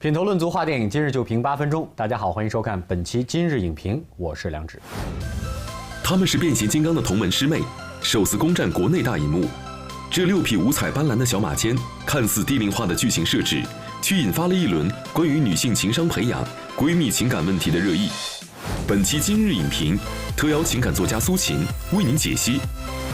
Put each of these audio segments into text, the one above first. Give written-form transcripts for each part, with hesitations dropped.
品头论足话电影，今日就评8分钟。大家好，欢迎收看本期今日影评，我是梁芷。她们是变形金刚的同门师妹，首次攻占国内大荧幕。这6匹五彩斑斓的小马间，看似低龄化的剧情设置，却引发了一轮关于女性情商培养、闺蜜情感问题的热议。本期今日影评特邀情感作家苏秦为您解析《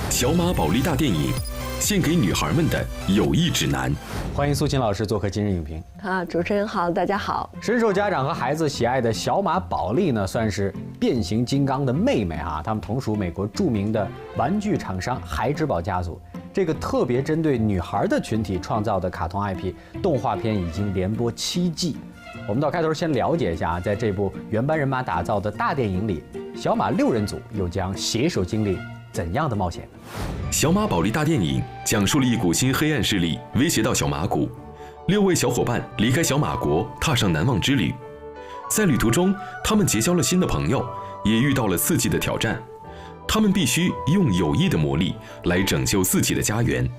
小马宝莉大电影》，献给女孩们的友谊指南。欢迎苏秦老师做客今日影评。主持人好，大家好。深受家长和孩子喜爱的小马宝莉呢，算是变形金刚的妹妹啊。她们同属美国著名的玩具厂商孩之宝家族。这个特别针对女孩的群体创造的卡通 IP 动画片已经连播7季。我们到开头先了解一下，在这部原班人马打造的大电影里，小马6人组又将携手经历怎样的冒险呢？小马宝莉大电影讲述了一股新黑暗势力威胁到小马谷，6位小伙伴离开小马国，踏上难忘之旅。在旅途中，他们结交了新的朋友，也遇到了刺激的挑战。他们必须用友谊的魔力来拯救自己的家园。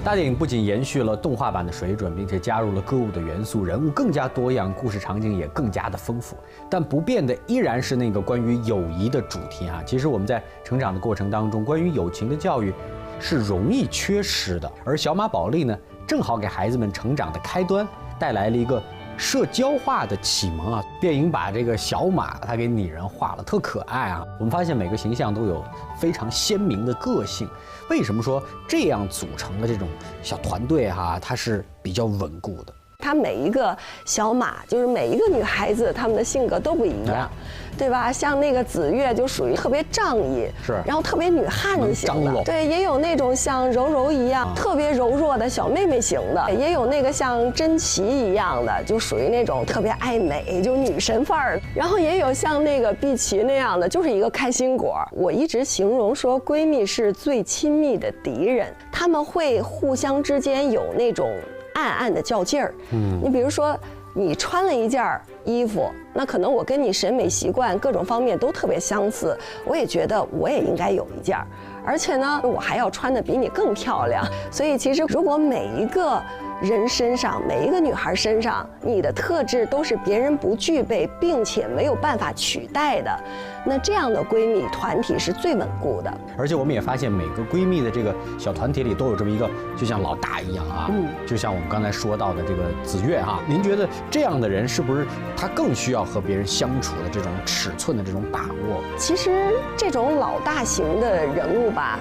大电影不仅延续了动画版的水准，并且加入了歌舞的元素，人物更加多样，故事场景也更加的丰富。但不变的依然是那个关于友谊的主题啊。其实我们在成长的过程当中，关于友情的教育是容易缺失的，而小马宝莉呢，正好给孩子们成长的开端带来了一个社交化的启蒙啊。电影把这个小马它给拟人化了，特可爱啊。我们发现每个形象都有非常鲜明的个性。为什么说这样组成的这种小团队它是比较稳固的？她每一个小马，就是每一个女孩子，她们的性格都不一样，对吧？像那个紫月就属于特别仗义，是，然后特别女汉子型的，对，也有那种像柔柔一样特别柔弱的小妹妹型的，也有那个像珍奇一样的，就属于那种特别爱美，就女神范儿。然后也有像那个碧琪那样的，就是一个开心果。我一直形容说，闺蜜是最亲密的敌人，她们会互相之间有那种暗暗的较劲儿。你比如说，你穿了一件衣服，那可能我跟你审美习惯各种方面都特别相似，我也觉得我也应该有一件，而且呢，我还要穿得比你更漂亮。所以其实如果每一个人身上，每一个女孩身上，你的特质都是别人不具备并且没有办法取代的，那这样的闺蜜团体是最稳固的。而且我们也发现，每个闺蜜的这个小团体里都有这么一个，就像老大一样啊。就像我们刚才说到的这个紫月啊，您觉得这样的人是不是她更需要和别人相处的这种尺寸的这种把握？其实这种老大型的人物吧，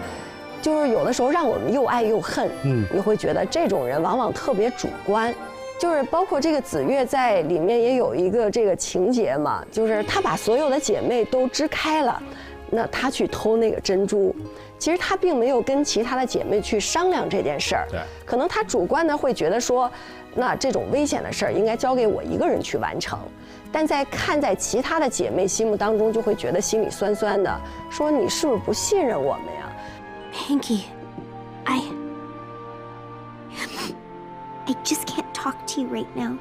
就是有的时候让我们又爱又恨。你会觉得这种人往往特别主观。就是包括这个紫月在里面也有一个这个情节嘛，就是她把所有的姐妹都支开了，那她去偷那个珍珠，其实她并没有跟其他的姐妹去商量这件事儿。对，可能她主观的会觉得说，那这种危险的事儿应该交给我一个人去完成。但在其他的姐妹心目当中，就会觉得心里酸酸的，说你是不是不信任我们呀 ？Pinky, I just can't talk to you right now.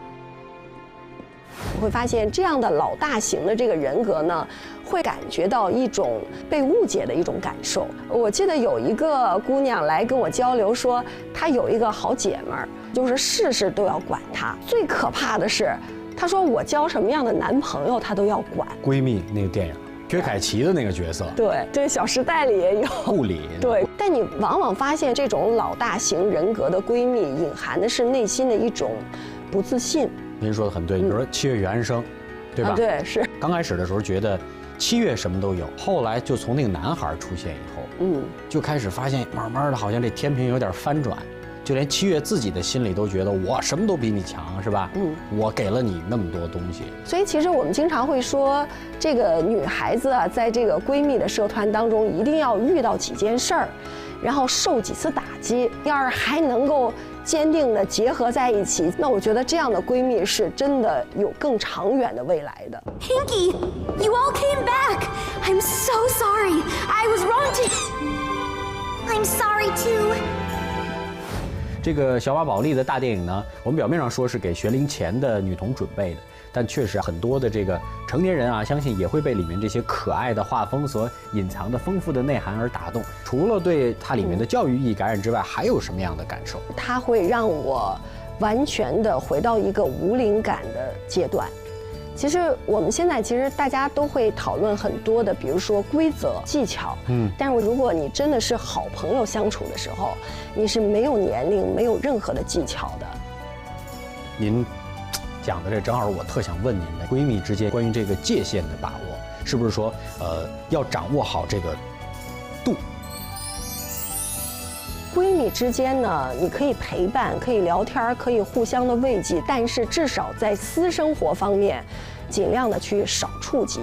我会发现这样的老大型的这个人格呢，会感觉到一种被误解的一种感受。我记得有一个姑娘来跟我交流说，她有一个好姐们儿，就是事事都要管她。最可怕的是，她说我交什么样的男朋友她都要管。闺蜜那个电影，薛凯琪的那个角色，对，《小时代》里也有护理。对，但你往往发现这种老大型人格的闺蜜，隐含的是内心的一种不自信。您说的很对，你比如说7月与安生，对吧？对，是。刚开始的时候觉得7月什么都有，后来就从那个男孩出现以后，就开始发现慢慢的好像这天平有点翻转，就连7月自己的心里都觉得我什么都比你强，是吧？我给了你那么多东西。所以其实我们经常会说，这个女孩子啊，在这个闺蜜的社团当中，一定要遇到几件事儿，然后受几次打击，要是还能够坚定的结合在一起，那我觉得这样的闺蜜是真的有更长远的未来的。Pinky, you all came back. I'm so sorry. I was wrong to. I'm sorry too. 这个小马宝莉的大电影呢，我们表面上说是给学龄前的女童准备的，但确实很多的这个成年人啊，相信也会被里面这些可爱的画风所隐藏的丰富的内涵而打动。除了对它里面的教育意义感染之外，还有什么样的感受？它会让我完全的回到一个无灵感的阶段。其实我们现在大家都会讨论很多的，比如说规则、技巧，但是如果你真的是好朋友相处的时候，你是没有年龄、没有任何的技巧的。您讲的这正好我特想问您的，闺蜜之间关于这个界限的把握，是不是说要掌握好这个度？闺蜜之间呢，你可以陪伴，可以聊天，可以互相的慰藉，但是至少在私生活方面，尽量的去少触及。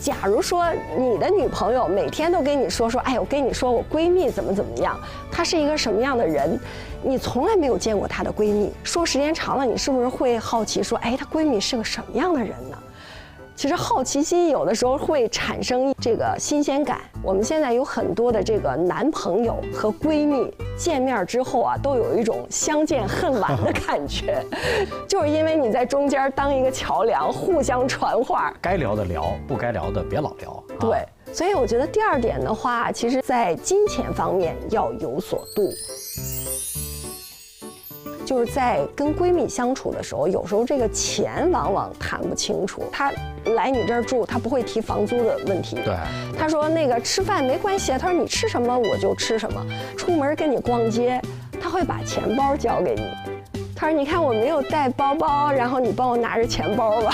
假如说你的女朋友每天都跟你说，哎，我跟你说我闺蜜怎么样，她是一个什么样的人，你从来没有见过她的闺蜜，说时间长了，你是不是会好奇说，哎，她闺蜜是个什么样的人呢？其实好奇心有的时候会产生这个新鲜感。我们现在有很多的这个男朋友和闺蜜见面之后啊，都有一种相见恨晚的感觉，就是因为你在中间当一个桥梁，互相传话，该聊的聊，不该聊的别老聊。对，所以我觉得第二点的话，其实在金钱方面要有所度。就是在跟闺蜜相处的时候，有时候这个钱往往谈不清楚。她来你这儿住，她不会提房租的问题。对，她说那个吃饭没关系，她说你吃什么我就吃什么。出门跟你逛街，她会把钱包交给你。她说你看我没有带包包，然后你帮我拿着钱包吧。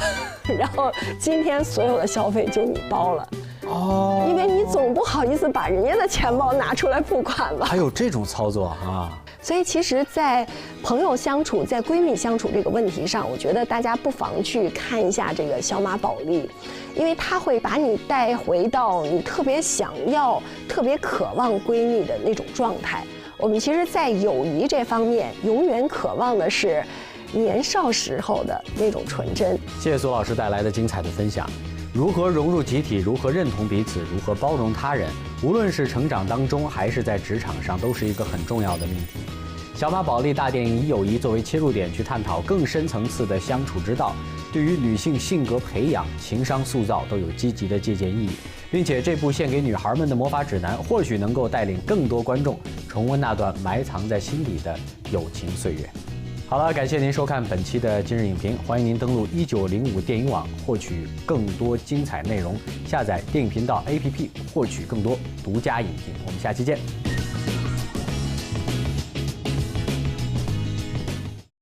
然后今天所有的消费就你包了。哦，因为你总不好意思把人家的钱包拿出来付款吧？还有这种操作啊！所以其实，在朋友相处、在闺蜜相处这个问题上，我觉得大家不妨去看一下这个小马宝莉，因为它会把你带回到你特别想要、特别渴望闺蜜的那种状态。我们其实，在友谊这方面，永远渴望的是年少时候的那种纯真。谢谢苏老师带来的精彩的分享。如何融入集体，如何认同彼此，如何包容他人，无论是成长当中还是在职场上，都是一个很重要的命题。小马宝莉大电影以友谊作为切入点，去探讨更深层次的相处之道，对于女性性格培养、情商塑造都有积极的借鉴意义，并且这部献给女孩们的魔法指南，或许能够带领更多观众重温那段埋藏在心底的友情岁月。好了，感谢您收看本期的今日影评，欢迎您登录1905电影网获取更多精彩内容，下载电影频道 APP 获取更多独家影评。我们下期见。